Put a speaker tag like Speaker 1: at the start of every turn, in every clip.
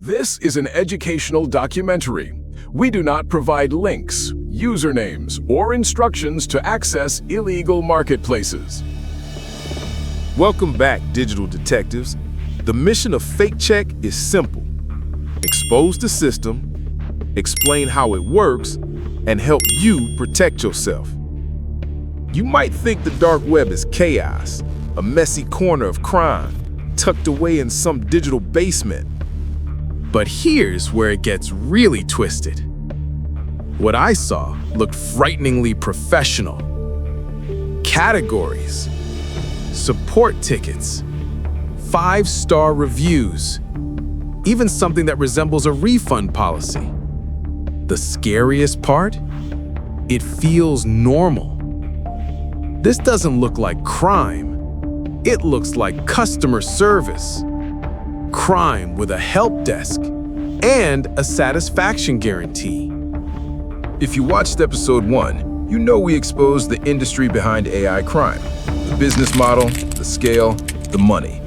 Speaker 1: This is an educational documentary. We do not provide links, usernames, or instructions to access illegal marketplaces.
Speaker 2: Welcome back, digital detectives. The mission of Fake Check is simple. Expose the system, explain how it works, and help you protect yourself. You might think the dark web is chaos, a messy corner of crime, tucked away in some digital basement. But here's where it gets really twisted. What I saw looked frighteningly professional. Categories, support tickets, 5-star reviews, even something that resembles a refund policy. The scariest part? It feels normal. This doesn't look like crime. It looks like customer service. Crime with a help desk and a satisfaction guarantee.
Speaker 3: If you watched episode 1, you know we exposed the industry behind AI crime, the business model, the scale, the money.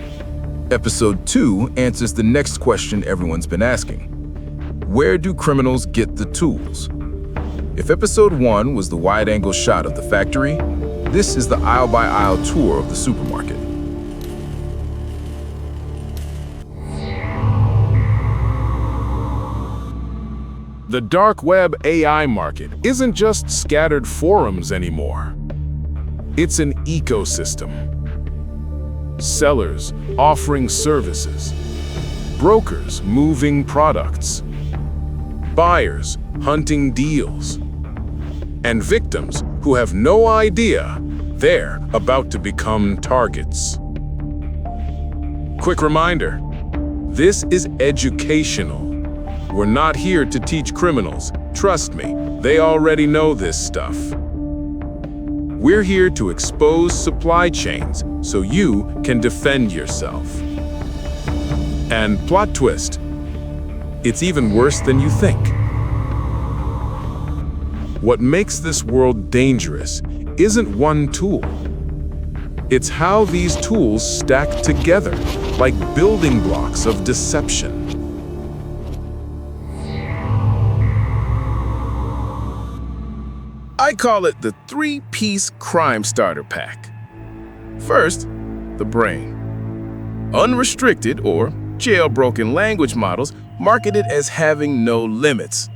Speaker 3: Episode 2 answers the next question everyone's been asking. Where do criminals get the tools? If episode 1 was the wide-angle shot of the factory, this is the aisle-by-aisle tour of the supermarket.
Speaker 1: The dark web AI market isn't just scattered forums anymore. It's an ecosystem. Sellers offering services, brokers moving products, buyers hunting deals, and victims who have no idea they're about to become targets. Quick reminder, this is educational. We're not here to teach criminals. Trust me, they already know this stuff. We're here to expose supply chains so you can defend yourself. And plot twist, it's even worse than you think. What makes this world dangerous isn't one tool. It's how these tools stack together, like building blocks of deception. I call it the 3-piece crime starter pack. First, the brain. Unrestricted or jailbroken language models marketed as having no limits.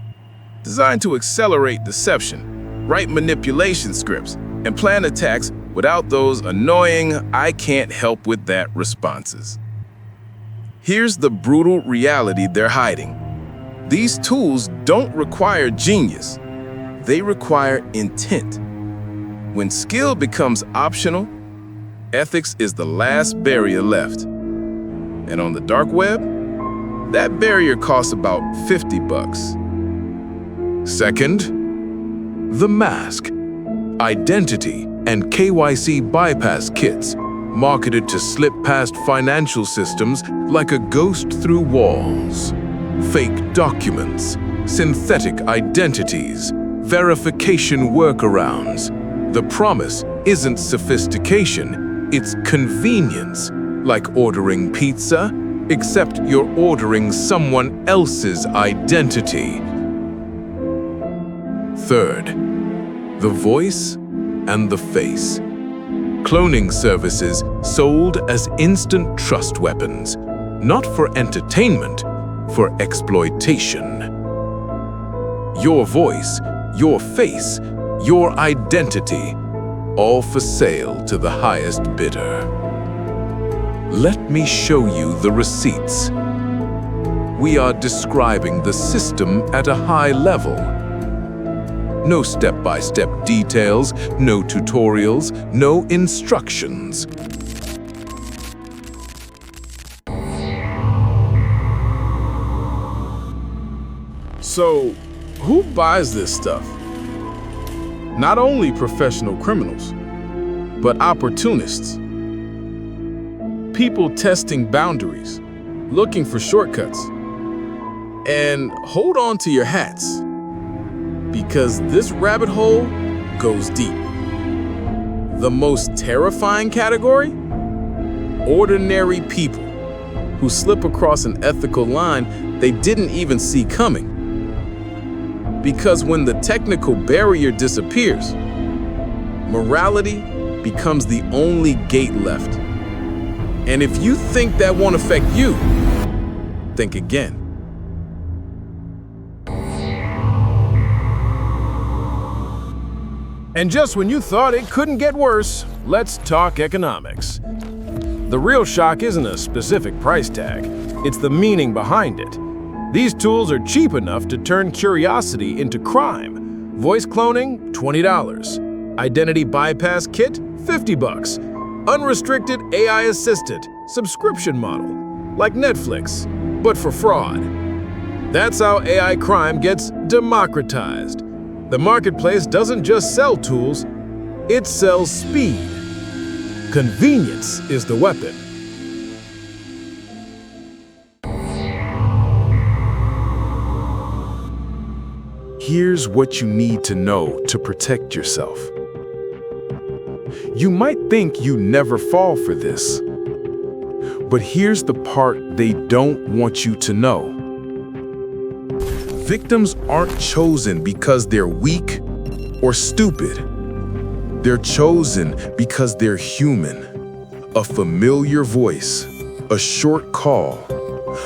Speaker 1: Designed to accelerate deception, write manipulation scripts, and plan attacks without those annoying "I can't help with that" responses. Here's the brutal reality they're hiding. These tools don't require genius. They require intent. When skill becomes optional, ethics is the last barrier left. And on the dark web, that barrier costs about $50. Second, the mask. Identity and KYC-bypass kits, marketed to slip past financial systems like a ghost through walls. Fake documents, synthetic identities, verification workarounds. The promise isn't sophistication, it's convenience, like ordering pizza, except you're ordering someone else's identity. Third, the voice and the face. Cloning services sold as instant trust weapons, not for entertainment, for exploitation. Your voice, your face, your identity, all for sale to the highest bidder. Let me show you the receipts. We are describing the system at a high level. No step-by-step details, no tutorials, no instructions. So, who buys this stuff? Not only professional criminals, but opportunists. People testing boundaries, looking for shortcuts. And hold on to your hats, because this rabbit hole goes deep. The most terrifying category? Ordinary people.
Speaker 2: who slip across an ethical line they didn't even see coming. Because when the technical barrier disappears, morality becomes the only gate left. And if you think that won't affect you, think again.
Speaker 4: And just when you thought it couldn't get worse, let's talk economics. The real shock isn't a specific price tag, it's the meaning behind it. These tools are cheap enough to turn curiosity into crime. Voice cloning, $20. Identity bypass kit, $50. Unrestricted AI assisted, subscription model, like Netflix, but for fraud. That's how AI crime gets democratized. The marketplace doesn't just sell tools, it sells speed. Convenience is the weapon.
Speaker 2: Here's what you need to know to protect yourself. You might think you never fall for this, but here's the part they don't want you to know. Victims aren't chosen because they're weak or stupid. They're chosen because they're human. A familiar voice, a short call,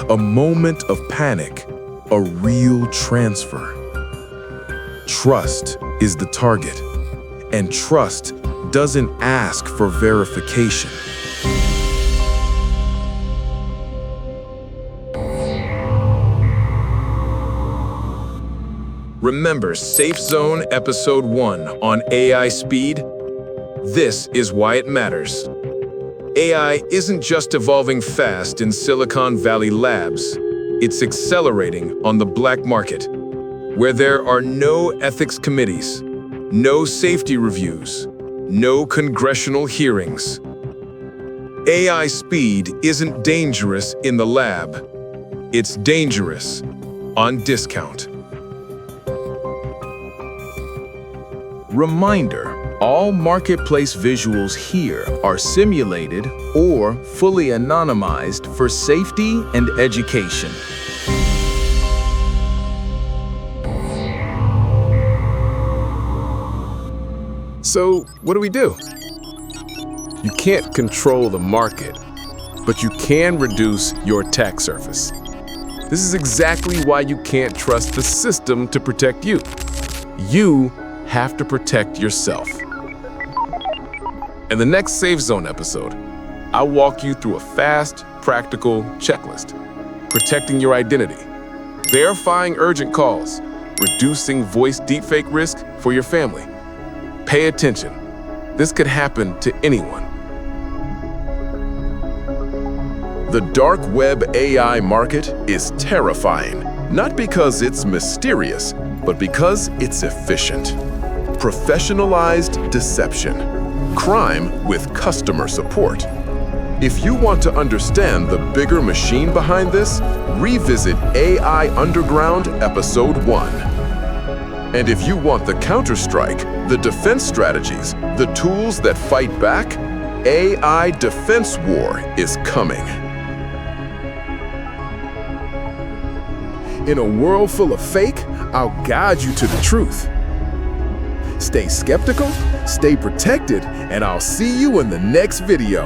Speaker 2: a moment of panic, a real transfer. Trust is the target, and trust doesn't ask for verification.
Speaker 3: Remember Safe Zone Episode 1 on AI speed? This is why it matters. AI isn't just evolving fast in Silicon Valley labs, it's accelerating on the black market, where there are no ethics committees, no safety reviews, no congressional hearings. AI speed isn't dangerous in the lab, it's dangerous on discount.
Speaker 1: Reminder, all marketplace visuals here are simulated or fully anonymized for safety and education.
Speaker 2: So, what do? You can't control the market, but you can reduce your attack surface. This is exactly why you can't trust the system to protect you. You have to protect yourself. In the next Safe Zone episode, I'll walk you through a fast, practical checklist. Protecting your identity, verifying urgent calls, reducing voice deepfake risk for your family. Pay attention. This could happen to anyone.
Speaker 1: The dark web AI market is terrifying, not because it's mysterious, but because it's efficient. Professionalized deception. Crime with customer support. If you want to understand the bigger machine behind this, revisit AI Underground Episode 1. And if you want the counterstrike, the defense strategies, the tools that fight back, AI Defense War is coming.
Speaker 2: In a world full of fake, I'll guide you to the truth. Stay skeptical, stay protected, and I'll see you in the next video.